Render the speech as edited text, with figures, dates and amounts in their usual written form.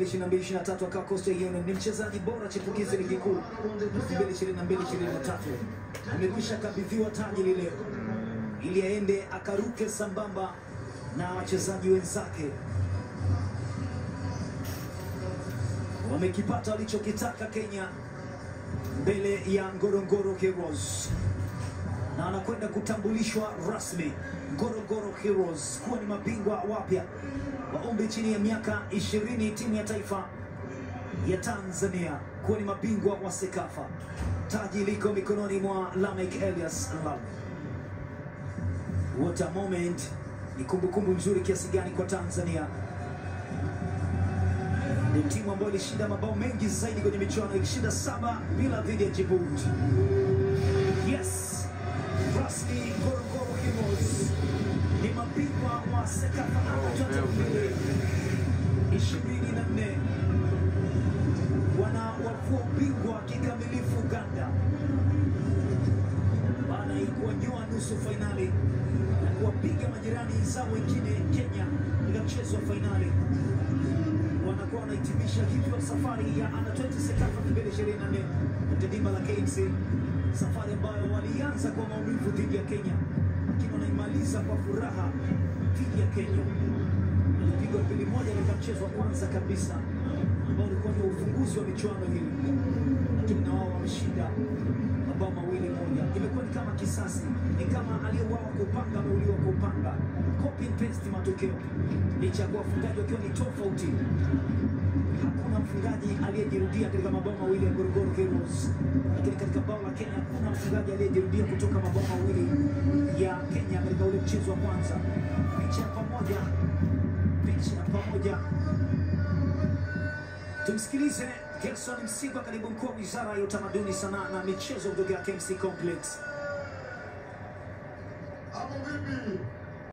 2022 akawa Coastal Union ni mchezaji bora chipukizi ligi kuu 2022-2023. Amekwisha kabidhiwa taji lile ili aende akaruke sambamba na wachezaji wenzake. Wamekipata walichokitaka Kenya mbele ya Ngorongoro Heroes, na anakwenda kutambulishwa rasmi Ngorongoro Heroes kuwa ni mabingwa wapya wa umri chini ya miaka 20, timu ya taifa ya Tanzania kuwa ni mabingwa wa Sekafa. Taji liko mikononi mwa Lamek Elias Lamu. What a moment! Ni kumbukumbu nzuri kiasi gani kwa Tanzania. Ni timu ambayo ilishinda mabao mengi zaidi kwenye michuano, ilishinda 7 bila dhidi ya Djibouti. Yes! Rasmi Ngorongoro Heroes ni mabingwa wa Sekafa Under 24. Wanawavua ubingwa kikamilifu Uganda baada ya kuwanyoa nusu fainali na kuwapiga majirani zao wengine Kenya katika mchezo wa fainali. Wanakuwa wanahitimisha hivyo safari ya Under 20 Sekafa 2024 katika dimba la KMC, safari ambayo walianza kwa maumivu dhidi ya Kenya, lakini wanaimaliza kwa furaha dhidi ya Kenya. Walipigwa 2-1 katika mchezo wa kwanza kabisa ambao ulikuwa ni ufunguzi wa michuano hii, lakini na wao wameshinda mabao 2-1. Imekuwa ni kama kisasi, ni kama aliyeuawa kupanga ameuliwa kupanga, copy and paste matokeo. Licha ya wafungaji wakiwa ni tofauti, hakuna mfungaji aliyejirudia katika mabao 2 ya Ngorongoro Heroes, lakini katika bao la Kenya hakuna mfungaji aliyejirudia kutoka mabao 2 ya Kenya katika ule mchezo wa kwanza. Picha pamoja. Tumsikilize Gerson Msigwa, katibu mkuu wa Wizara ya Utamaduni, Sanaa na Michezo kutoka KMC Complex. Hapo vipi?